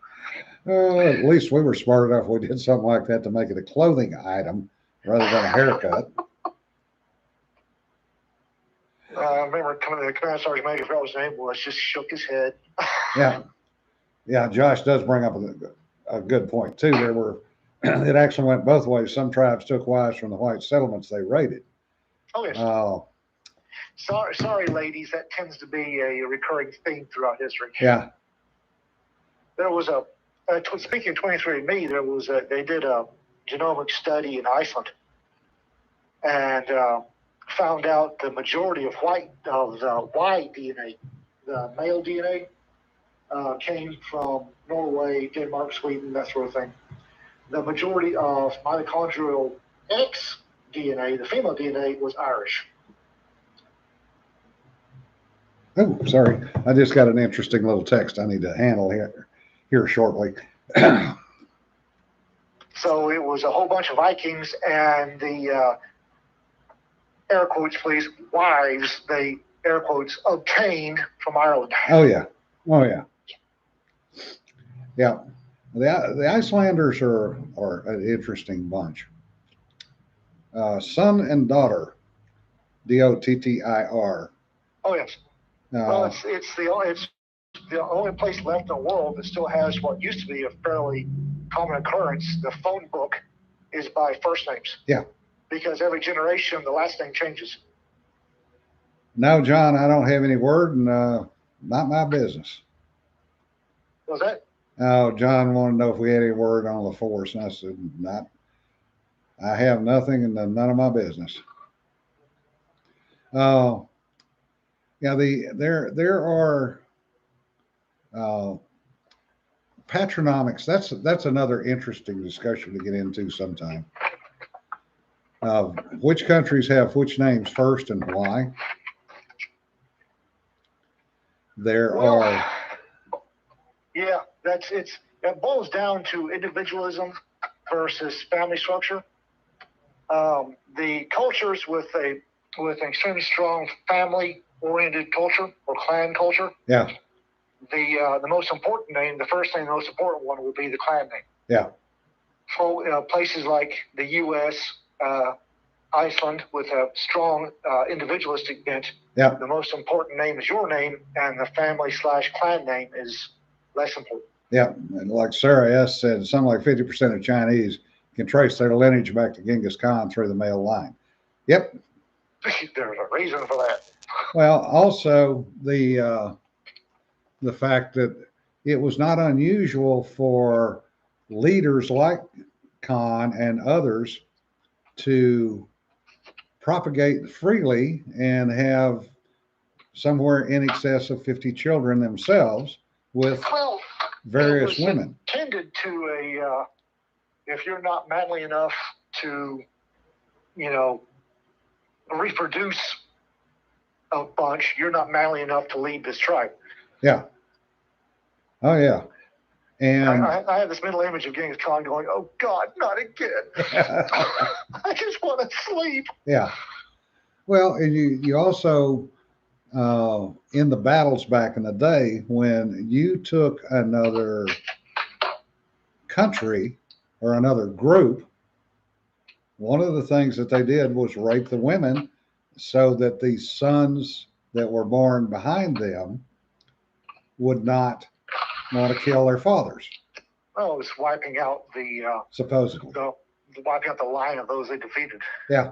At least we were smart enough. We did something like that to make it a clothing item rather than a haircut. I remember coming to the command sergeant major, I forgot what his name was, just shook his head. Yeah. Josh does bring up a good point too. It actually went both ways. Some tribes took wives from the white settlements they raided. Oh yes. Sorry, ladies. That tends to be a recurring theme throughout history. Yeah. There was speaking of 23andMe, they did a genomic study in Iceland, and found out the majority of the Y DNA, the male DNA, came from Norway, Denmark, Sweden, that sort of thing. The majority of mitochondrial X DNA, the female DNA, was Irish. Oh, sorry. I just got an interesting little text I need to handle here shortly. So it was a whole bunch of Vikings and the air quotes, please, wives they, air quotes, obtained from Ireland. Oh, yeah. Yeah. The Icelanders are an interesting bunch. Son and daughter, Dottir. Oh, yes. Well, it's the only place left in the world that still has what used to be a fairly common occurrence. The phone book is by first names. Yeah. Because every generation, the last name changes. No, John, I don't have any word, and not my business. What was that? Oh, John wanted to know if we had any word on the force, and I said, not. I have nothing, and none of my business. Yeah, there are patronymics. That's another interesting discussion to get into sometime. Which countries have which names first and why? Yeah, it boils down to individualism versus family structure. The cultures with an extremely strong family-oriented culture or clan culture. Yeah. The most important name, the first name, the most important one will be the clan name. Yeah. For places like the U.S., Iceland, with a strong individualistic bent, yeah, the most important name is your name, and the family/clan name is less important. Yeah, and like Sarah S. said, something like 50% of Chinese can trace their lineage back to Genghis Khan through the male line. Yep. There's a reason for that. Well, also the fact that it was not unusual for leaders like Khan and others to propagate freely and have somewhere in excess of 50 children themselves with various women. Tended to if you're not manly enough to, reproduce a bunch, you're not manly enough to lead this tribe. Yeah. Oh, yeah. And I have this mental image of Genghis Khan going, "Oh God, not again! I just want to sleep." Yeah. Well, and you also in the battles back in the day, when you took another country or another group, one of the things that they did was rape the women so that the sons that were born behind them would not want to kill their fathers. Oh, it's wiping out supposedly wiping out the line of those they defeated. Yeah.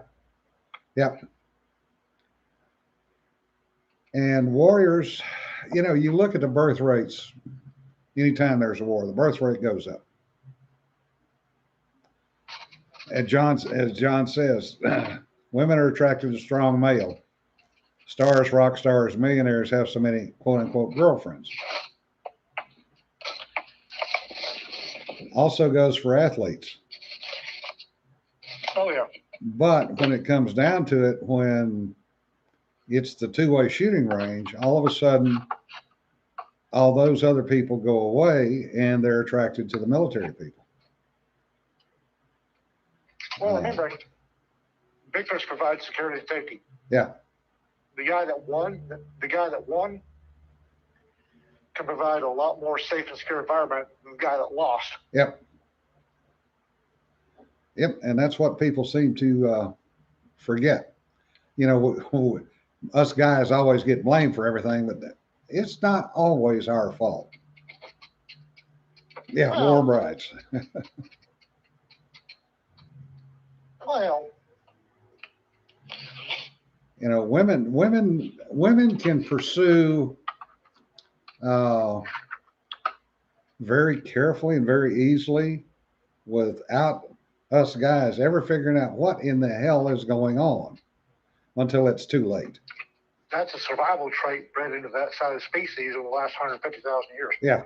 Yeah. And warriors, you look at the birth rates. Anytime there's a war, the birth rate goes up. As John says, women are attracted to strong male. stars, rock stars, millionaires have so many quote unquote girlfriends. Also goes for athletes. Oh, yeah. But when it comes down to it, when it's the two-way shooting range, all of a sudden, all those other people go away and they're attracted to the military people. Well, remember, Big Fish provides security and safety. Yeah. The guy that won can provide a lot more safe and secure environment than the guy that lost. Yep. Yep. And that's what people seem to forget. You know, us guys always get blamed for everything, but it's not always our fault. Yeah, Well, war brides. Well, You know, women can pursue very carefully and very easily without us guys ever figuring out what in the hell is going on until it's too late. that's a survival trait bred into that side of the species over the last 150,000 years. Yeah.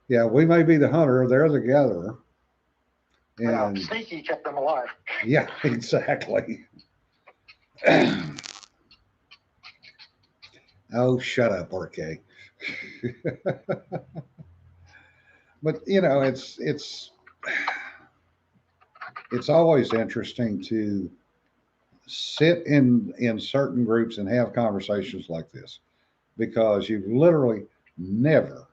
Yeah, we may be the hunter, they're the gatherer. And Sneaky kept them alive. yeah, exactly. Oh, shut up, RK. But you know, it's always interesting to sit in certain groups and have conversations like this because you literally never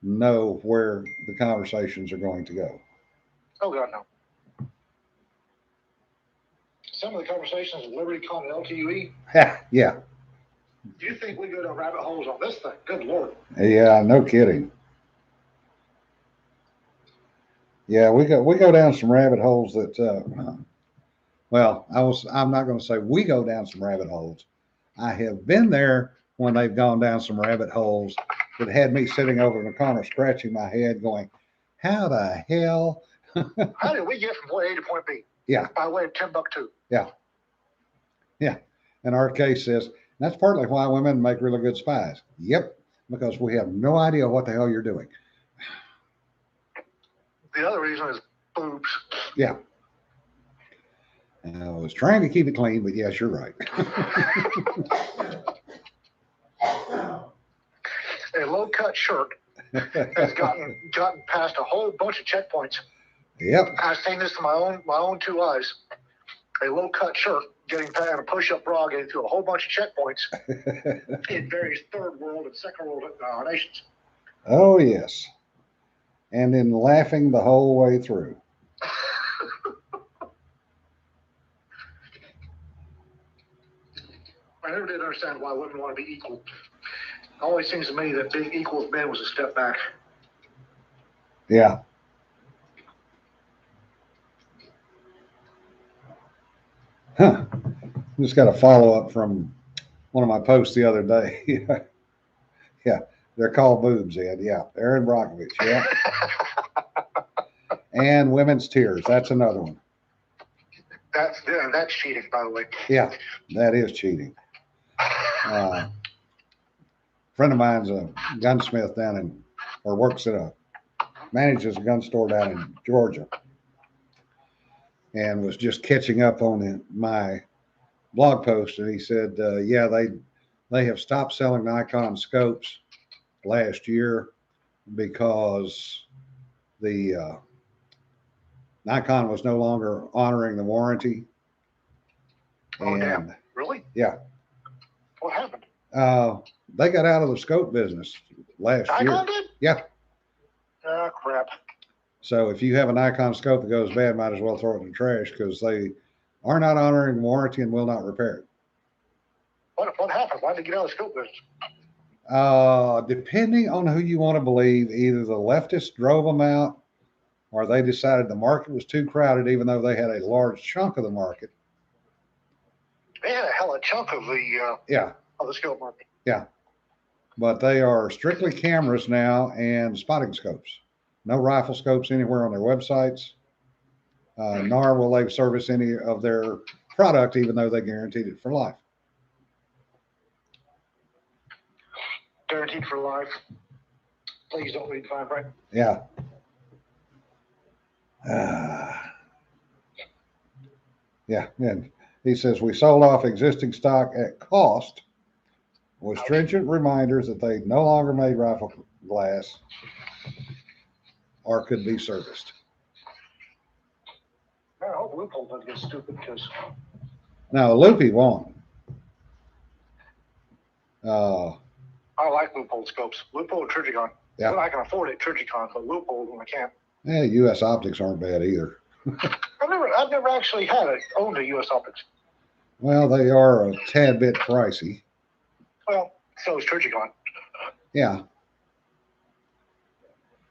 know where the conversations are going to go. Oh, God, no. Some of the conversations with Liberty Con and LTUE, Yeah. do you think we go down rabbit holes on this thing? Good Lord. Yeah, no kidding. Yeah, we go down some rabbit holes that well, I'm not going to say we go down some rabbit holes. I have been there when they've gone down some rabbit holes that had me sitting over in the corner scratching my head going, how the hell? How did we get from point A to point B? Yeah. By way of Timbuktu. Yeah. And RK says, that's partly why women make really good spies. Yep. Because we have no idea what the hell you're doing. The other reason is boobs. Yeah. And I was trying to keep it clean, but yes, you're right. A low-cut shirt has gotten past a whole bunch of checkpoints. Yep. I've seen this in my own two eyes. A low-cut shirt getting past a push-up bra getting through a whole bunch of checkpoints in various third world and second world nations. Oh, yes. And then laughing the whole way through. I never did understand why women want to be equal. It always seems to me that being equal with men was a step back. Yeah. Huh. Just got a follow up from one of my posts the other day. Yeah. They're called boobs, Ed. Yeah. Erin Brockovich. Yeah. And women's tears. That's another one. That's cheating, by the way. Yeah. That is cheating. Friend of mine's a gunsmith down in, or manages a gun store down in Georgia, and was just catching up on my blog post, and he said, yeah, they have stopped selling Nikon scopes last year because the Nikon was no longer honoring the warranty. Oh, damn. Really? Yeah. What happened? They got out of the scope business last year. Nikon did? Yeah. Oh, crap. So if you have a Nikon scope that goes bad, might as well throw it in the trash because they are not honoring the warranty and will not repair it. What happened? Why did they get out of the scope business? Depending on who you want to believe, either the leftists drove them out or they decided the market was too crowded, even though they had a large chunk of the market. They had a hell of a chunk of the scope market. Yeah. But they are strictly cameras now and spotting scopes. No rifle scopes anywhere on their websites. Nor will they service any of their product, even though they guaranteed it for life. Guaranteed for life. Please don't read fine print. Yeah. Yeah, and he says we sold off existing stock at cost with stringent reminders that they no longer made rifle glass or could be serviced. I hope Loophole doesn't get stupid because Now, Loopy won't. I like Loophole scopes. Loophole and Trijicon. Yeah. Well, I can afford it, Trijicon, but Loophole I can't. Yeah, US Optics aren't bad either. I've never actually owned a US Optics. Well, they are a tad bit pricey. Well, so is Trijicon. Yeah.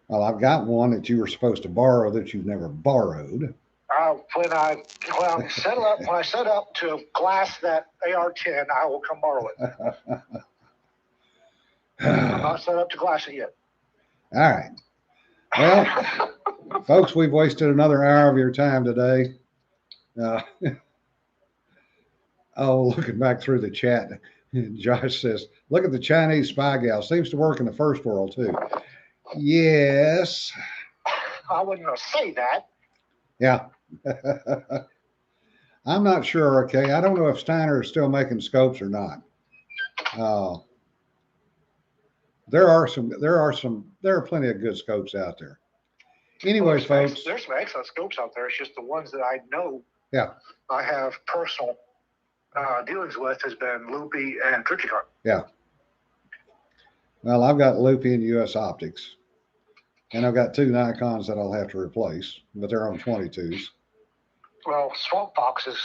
Well, I've got one that you were supposed to borrow that you've never borrowed. When I set up to glass that AR-10, I will come borrow it. I'm not set up to glass it yet. All right. Well, folks, we've wasted another hour of your time today. Looking back through the chat, Josh says, look at the Chinese spy gal. Seems to work in the first world, too. Yes. I wouldn't say that. Yeah. I'm not sure, okay? I don't know if Steiner is still making scopes or not. There are plenty of good scopes out there. Anyways, folks. There's some excellent scopes out there. It's just the ones that I know. Yeah. I have personal dealings with has been Loopy and Trijicon. Yeah. Well, I've got Loopy and US Optics. And I've got 2 Nikons that I'll have to replace, but they're on 22s. Well, Swamp Foxes,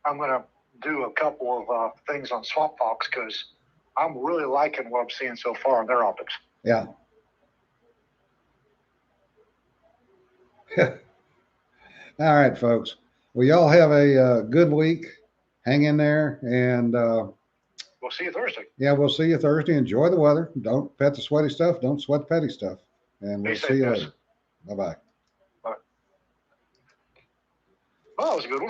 I'm going to do a couple of things on Swamp Fox because I'm really liking what I'm seeing so far in their optics. Yeah. All right, folks. Well, y'all have a good week. Hang in there, and we'll see you Thursday. Yeah, we'll see you Thursday. Enjoy the weather. Don't pet the sweaty stuff. Don't sweat the petty stuff. And we'll see you later. Bye-bye. Bye. Well, that was a good one.